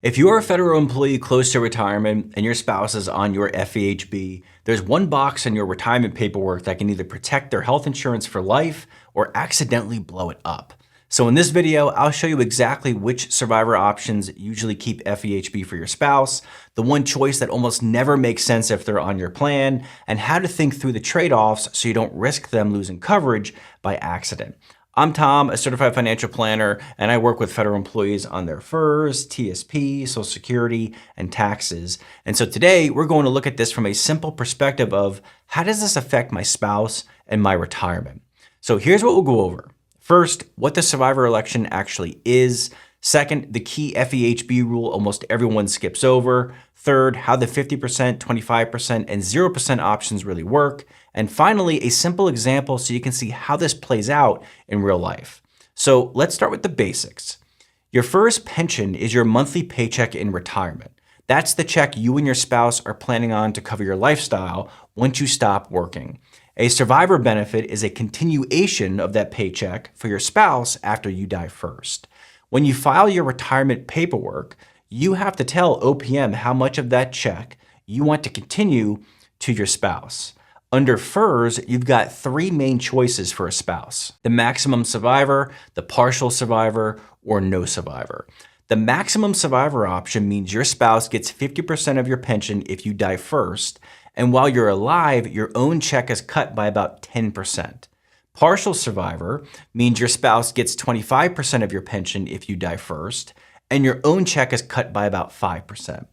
If you're a federal employee close to retirement and your spouse is on your FEHB, there's one box in your retirement paperwork that can either protect their health insurance for life or accidentally blow it up. So in this video, I'll show you exactly which survivor options usually keep FEHB for your spouse, the one choice that almost never makes sense if they're on your plan, and how to think through the trade-offs so you don't risk them losing coverage by accident. I'm Tom, a certified financial planner, and I work with federal employees on their FERS, TSP, Social Security, and taxes. And so today we're going to look at this from a simple perspective of how does this affect my spouse and my retirement? So here's what we'll go over. First, what the survivor election actually is. Second, the key FEHB rule almost everyone skips over. Third, how the 50%, 25%, and 0% options really work. And finally, a simple example so you can see how this plays out in real life. So let's start with the basics. Your first pension is your monthly paycheck in retirement. That's the check you and your spouse are planning on to cover your lifestyle once you stop working. A survivor benefit is a continuation of that paycheck for your spouse after you die first. When you file your retirement paperwork, you have to tell OPM how much of that check you want to continue to your spouse. Under FERS, you've got three main choices for a spouse: the maximum survivor, the partial survivor, or no survivor. The maximum survivor option means your spouse gets 50% of your pension if you die first, and while you're alive, your own check is cut by about 10%. Partial survivor means your spouse gets 25% of your pension if you die first, and your own check is cut by about 5%.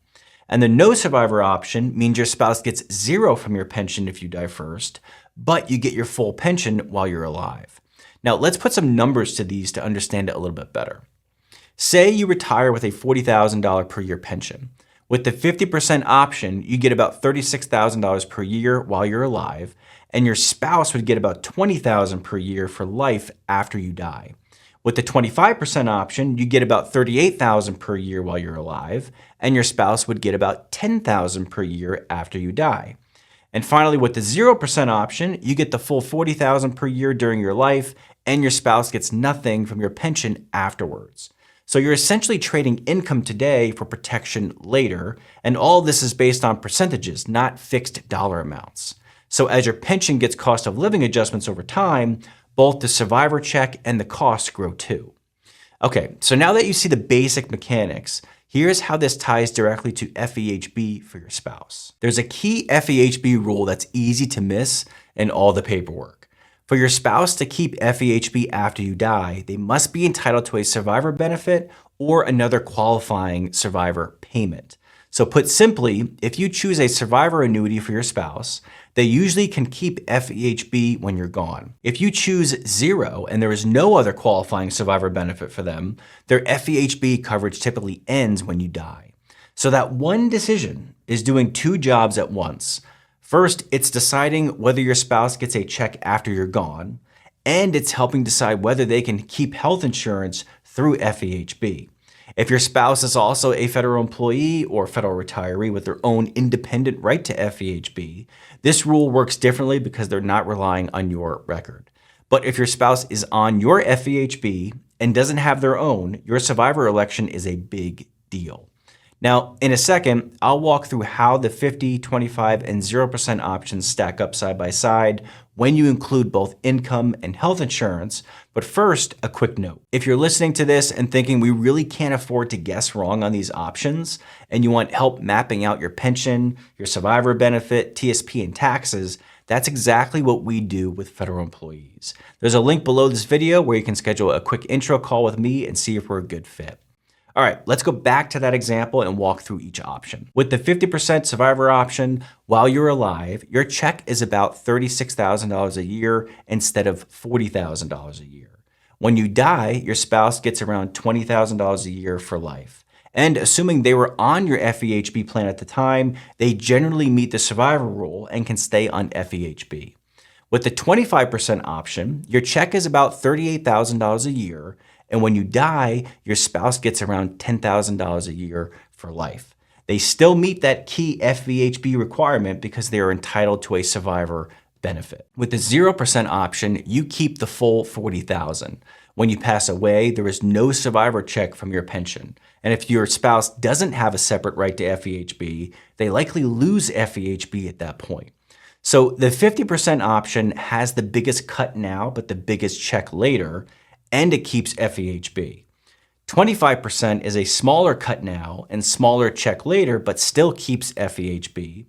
And the no survivor option means your spouse gets zero from your pension if you die first, but you get your full pension while you're alive. Now let's put some numbers to these to understand it a little bit better. Say you retire with a $40,000 per year pension. With the 50% option, you get about $36,000 per year while you're alive, and your spouse would get about $20,000 per year for life after you die. With the 25% option, you get about $38,000 per year while you're alive, and your spouse would get about $10,000 per year after you die. And finally, with the 0% option, you get the full $40,000 per year during your life, and your spouse gets nothing from your pension afterwards. So you're essentially trading income today for protection later, and all this is based on percentages, not fixed dollar amounts. So as your pension gets cost of living adjustments over time, both the survivor check and the costs grow too. Okay, so now that you see the basic mechanics, here's how this ties directly to FEHB for your spouse. There's a key FEHB rule that's easy to miss in all the paperwork. For your spouse to keep FEHB after you die, they must be entitled to a survivor benefit or another qualifying survivor payment. So put simply, if you choose a survivor annuity for your spouse, they usually can keep FEHB when you're gone. If you choose zero and there is no other qualifying survivor benefit for them, their FEHB coverage typically ends when you die. So that one decision is doing two jobs at once. First, it's deciding whether your spouse gets a check after you're gone, and it's helping decide whether they can keep health insurance through FEHB. If your spouse is also a federal employee or federal retiree with their own independent right to FEHB, this rule works differently because they're not relying on your record. But if your spouse is on your FEHB and doesn't have their own, your survivor election is a big deal. Now, in a second, I'll walk through how the 50, 25, and 0% options stack up side by side when you include both income and health insurance. But first, a quick note. If you're listening to this and thinking we really can't afford to guess wrong on these options, and you want help mapping out your pension, your survivor benefit, TSP, and taxes, that's exactly what we do with federal employees. There's a link below this video where you can schedule a quick intro call with me and see if we're a good fit. All right, let's go back to that example and walk through each option. With the 50% survivor option, while you're alive, your check is about $36,000 a year instead of $40,000 a year. When you die, your spouse gets around $20,000 a year for life. And assuming they were on your FEHB plan at the time, they generally meet the survivor rule and can stay on FEHB. With the 25% option, your check is about $38,000 a year, and when you die, your spouse gets around $10,000 a year for life. They still meet that key FEHB requirement because they are entitled to a survivor benefit. With the 0% option, you keep the full $40,000. When you pass away, there is no survivor check from your pension. And if your spouse doesn't have a separate right to FEHB, they likely lose FEHB at that point. So the 50% option has the biggest cut now, but the biggest check later, and it keeps FEHB. 25% is a smaller cut now and smaller check later, but still keeps FEHB.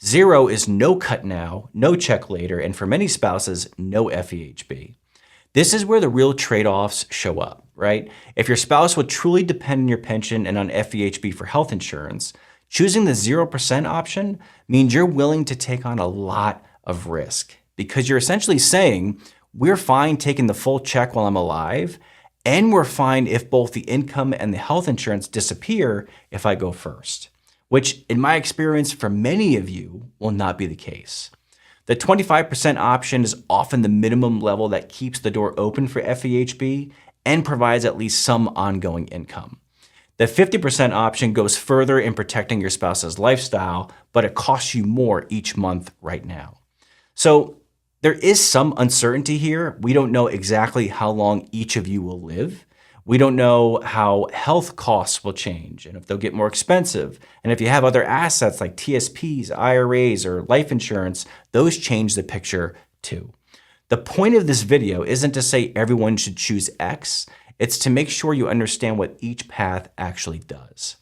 0 is no cut now, no check later, and for many spouses, no FEHB. This is where the real trade-offs show up, right? If your spouse would truly depend on your pension and on FEHB for health insurance, choosing the 0% option means you're willing to take on a lot of risk because you're essentially saying, we're fine taking the full check while I'm alive, and we're fine if both the income and the health insurance disappear if I go first, which in my experience for many of you will not be the case. The 25% option is often the minimum level that keeps the door open for FEHB and provides at least some ongoing income. The 50% option goes further in protecting your spouse's lifestyle, but it costs you more each month right now. So there is some uncertainty here. We don't know exactly how long each of you will live. We don't know how health costs will change and if they'll get more expensive. And if you have other assets like TSPs, IRAs, or life insurance, those change the picture too. The point of this video isn't to say everyone should choose X. It's to make sure you understand what each path actually does.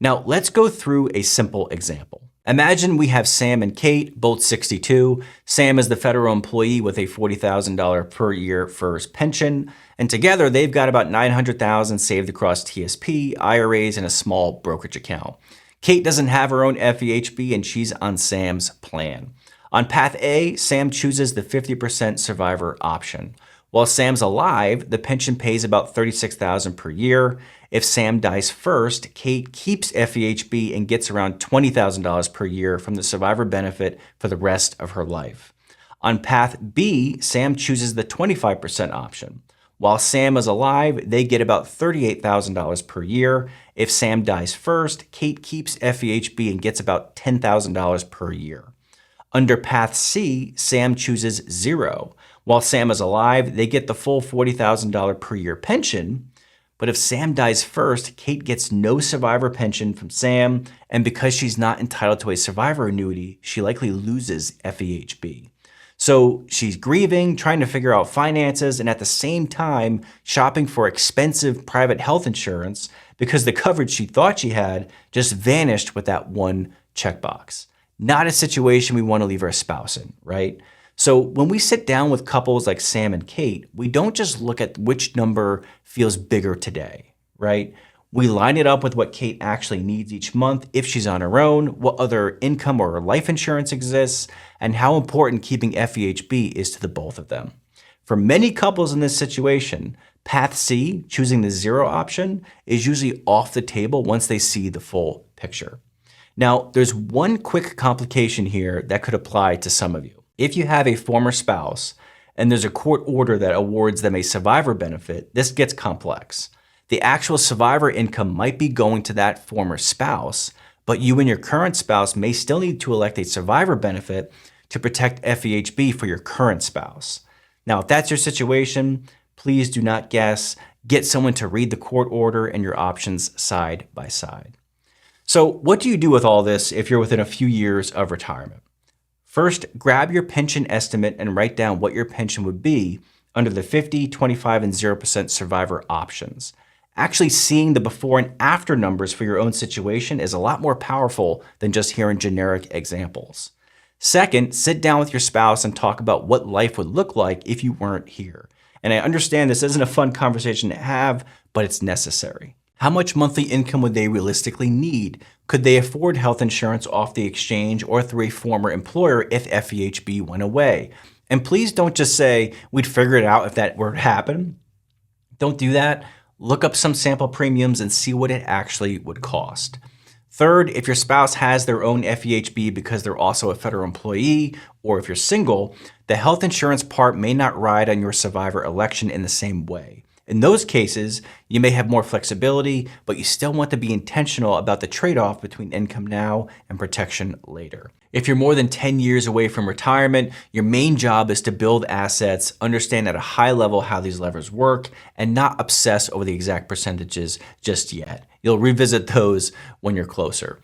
Now, let's go through a simple example. Imagine we have Sam and Kate, both 62. Sam is the federal employee with a $40,000 per year FERS pension, and together they've got about $900,000 saved across TSP, IRAs, and a small brokerage account. Kate doesn't have her own FEHB, and she's on Sam's plan. On path A, Sam chooses the 50% survivor option. While Sam's alive, the pension pays about $36,000 per year. If Sam dies first, Kate keeps FEHB and gets around $20,000 per year from the survivor benefit for the rest of her life. On path B, Sam chooses the 25% option. While Sam is alive, they get about $38,000 per year. If Sam dies first, Kate keeps FEHB and gets about $10,000 per year. Under path C, Sam chooses 0. While Sam is alive, they get the full $40,000 per year pension. But if Sam dies first, Kate gets no survivor pension from Sam, and because she's not entitled to a survivor annuity, she likely loses FEHB. So she's grieving, trying to figure out finances, and at the same time shopping for expensive private health insurance because the coverage she thought she had just vanished with that one checkbox. Not a situation we want to leave our spouse in, right? So when we sit down with couples like Sam and Kate, we don't just look at which number feels bigger today, right? We line it up with what Kate actually needs each month if she's on her own, what other income or life insurance exists, and how important keeping FEHB is to the both of them. For many couples in this situation, path C, choosing the 0 option, is usually off the table once they see the full picture. Now, there's one quick complication here that could apply to some of you. If you have a former spouse and there's a court order that awards them a survivor benefit, this gets complex. The actual survivor income might be going to that former spouse, but you and your current spouse may still need to elect a survivor benefit to protect FEHB for your current spouse. Now, if that's your situation, please do not guess. Get someone to read the court order and your options side by side. So what do you do with all this if you're within a few years of retirement? First, grab your pension estimate and write down what your pension would be under the 50, 25, and 0% survivor options. Actually seeing the before and after numbers for your own situation is a lot more powerful than just hearing generic examples. Second, sit down with your spouse and talk about what life would look like if you weren't here. And I understand this isn't a fun conversation to have, but it's necessary. How much monthly income would they realistically need? Could they afford health insurance off the exchange or through a former employer if FEHB went away? And please don't just say, we'd figure it out if that were to happen. Don't do that. Look up some sample premiums and see what it actually would cost. Third, if your spouse has their own FEHB because they're also a federal employee, or if you're single, the health insurance part may not ride on your survivor election in the same way. In those cases, you may have more flexibility, but you still want to be intentional about the trade-off between income now and protection later. If you're more than 10 years away from retirement, your main job is to build assets, understand at a high level how these levers work, and not obsess over the exact percentages just yet. You'll revisit those when you're closer.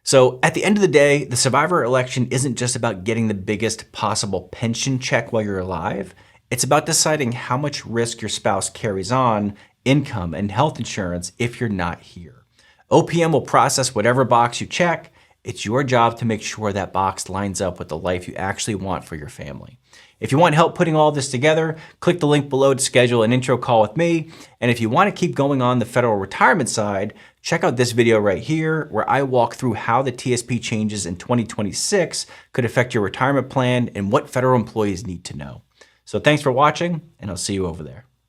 So at the end of the day, the survivor election isn't just about getting the biggest possible pension check while you're alive. It's about deciding how much risk your spouse carries on, income, and health insurance if you're not here. OPM will process whatever box you check. It's your job to make sure that box lines up with the life you actually want for your family. If you want help putting all this together, click the link below to schedule an intro call with me. And if you want to keep going on the federal retirement side, check out this video right here where I walk through how the TSP changes in 2026 could affect your retirement plan and what federal employees need to know. So thanks for watching, and I'll see you over there.